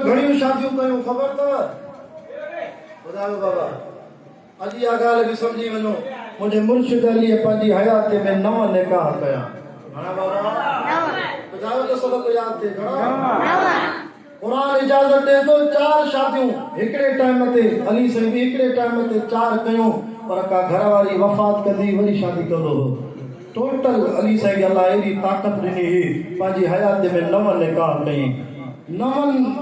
घणियूं शादियूं कयूं ख़बर अथव? ॿुधायो बाबा, अॼु इहा ॻाल्हि बि सम्झी वञो, मुंहिंजे मुर्शिद अलीअ पंहिंजी हयात में 9 निकाह कया। घणा बाबा? ॿुधायो त सबक़ यादि थिए। घणा? क़ुरान इजाज़त ॾे थो 4 शादियूं हिकिड़े टाइम ते, अली साईं बि हिकिड़े टाइम ते 4 कयूं, पर का घरवारी वफ़ात कंदी वरी शादी कंदो हो। टोटल अली साईं खे अल्लाह एॾी ताक़त ॾिनी हुई, पंहिंजी हयात में 9 निकाह कई। 9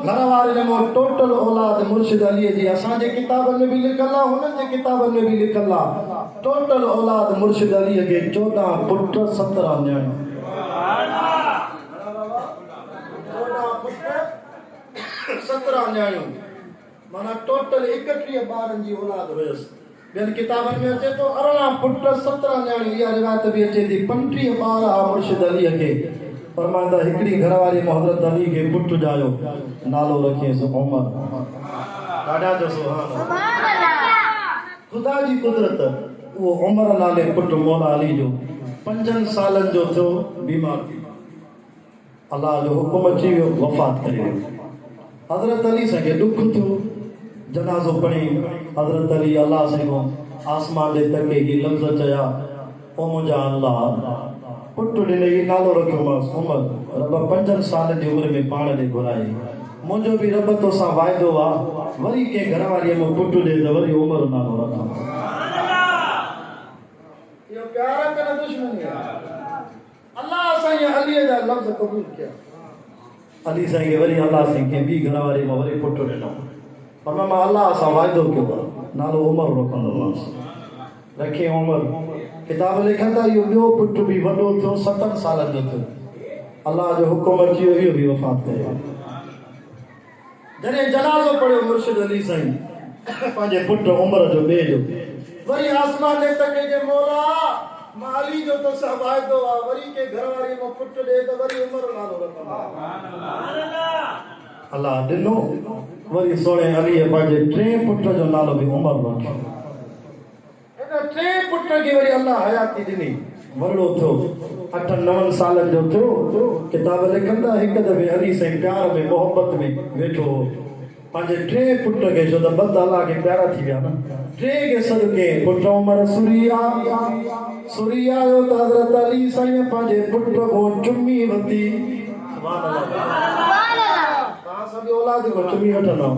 घर वारे ने टोटल औलाद मुर्शिद अलीअ जी असांजे किताबनि में बि लिखल आहे, हुननि जे किताबनि में बि लिखल आहे। टोटल औलाद मुर्शिद अलीअ खे 14 पुट 17 न्याणियूं। 17 न्याणियूं, माना टोटल 31 ॿारनि जी औलाद हुयसि। ॿियनि किताबनि में अचे थो 18 पुट 17 न्याणियूं। इहा रिवायत बि अचे थी 35 ॿार आहे मुर्शिद अलीअ खे। फरमाईंदा हिकिड़ी घरवारी हज़रत अली खे पुट ॼायो, नालो रखियसि उमर। ॾाढा जो सुभान अल्लाह। ख़ुदा जी कुदरत, उहो उमर नाले पुट मौला अली जो 5 सालनि जो थियो, बीमार थी, अलाह जो हुकुम अची वियो, वफ़ात करे वियो। हज़रत अली सां खे ॾुख थियो, जनाज़ो पढ़ी हज़रत अली अल्लाह सां आसमान जे तके ही लफ़्ज़ चया, ओ मुंहिंजा अल्लाह, पुट ॾिनई, नालो रखियोमांसि उमर। रब 5 साल जी उमिरि में पाण ॾे घुराई। मुंहिंजो बि रब तोसां वाइदो आहे, वरी कंहिं घरवारीअ में पुट ॾे त वरी उमर नालो रखां। इहो प्यार आहे कि न दुश्मनी आहे? अल्लाह साईं अलीअ जा लफ़्ज़ क़बूल कया। अली साईं खे वरी अल्लाह साईं खे ॿी घरवारी में वरी पुट ॾिनो, पर मां अल्लाह सां वाइदो कयो आहे, नालो उमर रखंदोमांसि। रखे उमर। किताब लिखनि था इहो ॿियो पुट बि वॾो थियो, 7 सालनि जो थियो, अल्लाह जो हुकुम अची वियो, इहो बि वफ़ात करे। जॾहिं जनाज़ो पढ़ियो मुर्शिद अली साईं पंहिंजे पुट उमर जो ॿिए जो, वरी आसमान जे तके जे मौला, मां अली जो तोसां वाइदो आहे, वरी के घरवारी में पुट ॾे त वरी उमर नालो रखंदो। अल्लाह ॾिनो, वरी सोणे अलीअ पंहिंजे 3 पुट जो नालो बि उमर रखियो। 3 पुट खे वरी अल्लाह हयाती ॾिनी, वॾो थियो, 8-9 सालनि जो थियो। किताब लिखनि था हिकु दफ़े अली साईं प्यार में मोहबत में वेठो हो, पंहिंजे 3 पुट खे, छो त बद अल्लाह खे प्यारा थी विया न, 3 खे सदके पुट उमर सुरी आयो त हज़रत अली साईं पंहिंजे पुट को चुमी वरिती। सुभान अल्लाह। तव्हां सभु औलाद को चुमी वठंदव।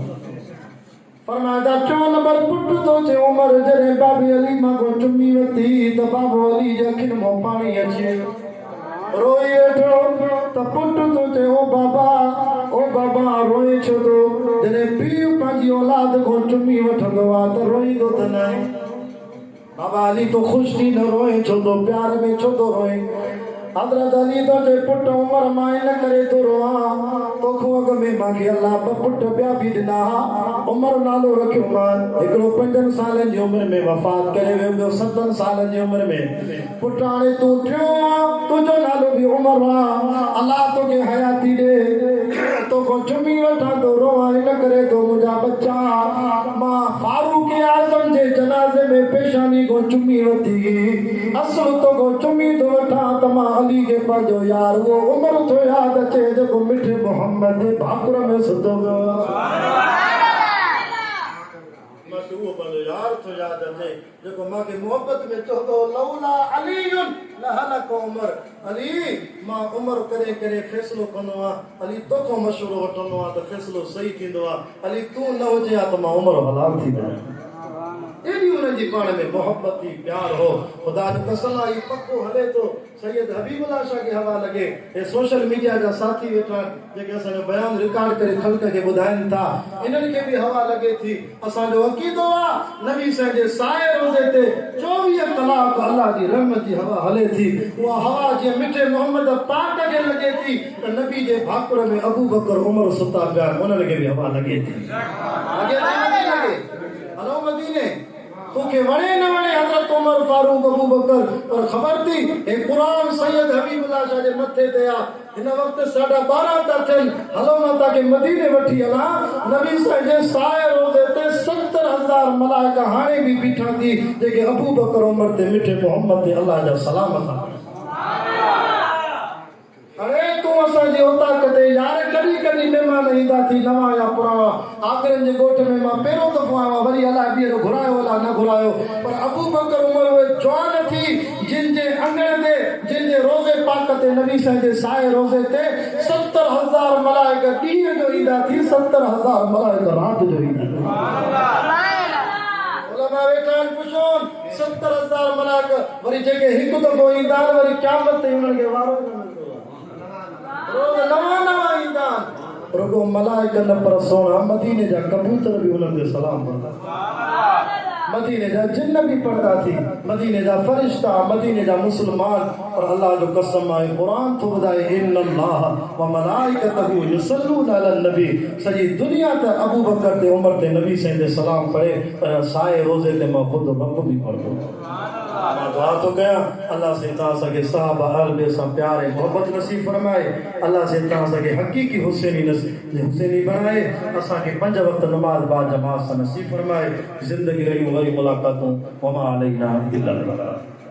फरमाया 4 नंबर पुट तो चे उमर, जॾहिं बाबे अली मां को चुमी वरिती त बाबो अली जे अखियुनि मां पाणी अची वियो, रोई वेठो त पुट तो चे ओ बाबा रोए छो थो? जॾहिं पीउ पंहिंजी औलाद को चुमी वठंदो आहे त रोईंदो त न? बाबा अली तो ख़ुशि थी न रोए छो थो? प्यार में छो थो रोए? हज़रत अली तो जे पुट उमर मां इन करे थो रोआं, तोखो अॻ में मूंखे अल्लाह 2 पुट ॿिया बि ॾिना, उमर नालो रखियो मां। हिकिड़ो 5 सालनि जी उमिरि में वफ़ात करे वियो, ॿियो 7 सालनि जी उमिरि में। पुट हाणे तूं टियों आहे, तुंहिंजो नालो बि उमर आहे, अल्लाह तोखे हयाती ॾे, तोखो चुमी वठां थो रोआं, इन करे तो मुंहिंजा बच्चा मां फारूक आज़म जे जनाज़े में पेशानी को चुमी वरिती, असुल तोखो चुमी थो वठां त मां अली के पंहिंजो यार वो उमर थो यादि अचे जेको मिठे मोहम्मद जे भाकुर में सुधो वियो। उहो पंहिंजो यार थो यादि अचे जेको मूंखे मोहबत में चवंदो लौला अलीयुन लहलक उमर। अली मां उमर करे करे फ़ैसिलो कंदो आहियां, अली तोखो मशवरो वठंदो आहियां त फ़ैसिलो सही थींदो आहे, अली तूं न हुजे हा त मां उमर हलाल थी वियो। एॾी उन्हनि जी पाण में मोहब्बत थी, प्यार हो। ख़ुदा जो कसम आहे, पको हले थो। सैयद हबीबुल्लाह शाह खे हवा लॻे, हे सोशल मीडिया जा साथी वेठा जेके असांजो बयान रिकॉर्ड करे ख़ल्क़ खे ॿुधाइनि था, इन्हनि खे बि हवा लॻे थी। असांजो अक़ीदो आहे नबी साईं जे साए रोज़े ते 24 कलाक अल्लाह जी रहमत जी हवा हले थी। उहा हवा जीअं मिठे मोहम्मद पाक खे लॻे थी त नबी जे भाकुर में अबू बकर उमर सुता पिया, उन्हनि खे बि हवा लॻे थी। हलो मदीने, तोखे वणे न वणे हज़रत उमर फारूक अबू बकर, पर ख़बर थी हे क़ुरान सैयद हबीबुल्लाह शाह जे मथे ते आहे। हिन वक़्त 12:30 था थियनि, हलो मां तव्हांखे मदीने वठी हलां। नबी साईं जे साए रोज़े ते 70,000 मलाइका हाणे बि बीठा थी, जेके अबू बकर उमर ते मिठे मोहम्मद ते अल्लाह जा सलाम था। अरे तूं असांजी औताक ते यार कॾहिं वरी मेहमान ईंदा थी नवा या पुराणा आगरनि जे ॻोठ में मां पहिरों दफ़ो आयो आहियां वरी अलाए ॿीहर घुरायो अलाए न घुरायो पर अबू बकर उमर उहे जवान थी जिन जे अंगण ते जिन जे रोज़े पाक ते नबी साईं जे साए रोज़े ते 70,000 मलाइक ॾींहं जो ईंदा थी 70,000 मलाइक राति जो ईंदा उलमा वेठा आहिनि पुछो 70,000 मलाइक वरी जेके हिकु दफ़ो ईंदा आहिनि वरी क़यामत ते उन्हनि खे वारो न मिलंदो आहे रोज़ नवां नवां ईंदा आहिनि रुगो मलाइक न पर सोना मदीने जा कबूतर भी उन्हनि ते सलाम पढ़ंदा मदीने जा जिन्न भी पढ़ंदा थी मदीने जा फरिश्ता मदीने जा मुसलमान और अल्लाह जो कसम आहे कुरान थो ॿुधाए इन्नल्लाह व मलाइकतहू युसल्लूना अलन नबी सॼी दुनिया ते अबू बकर ते उमर ते नबी साईं ते सलाम पढ़े पर साए रोज़े ते मां ख़ुदि रब भी पढ़ंदो मां दुआ थो कयां अल्लाह से तव्हां असांखे साहबा अहल बे सां प्यार ऐं मोहबत नसीब फरमाए अल्लाह से तव्हां असांखे हक़ीक़ी हुसैनी बनाए असांखे 5 वक़्त नमाज़ बाद जमात सां नसीब फरमाए ज़िंदगी रहियूं वरी मुलाक़ातूं वमा अलैना इल्लल बलाग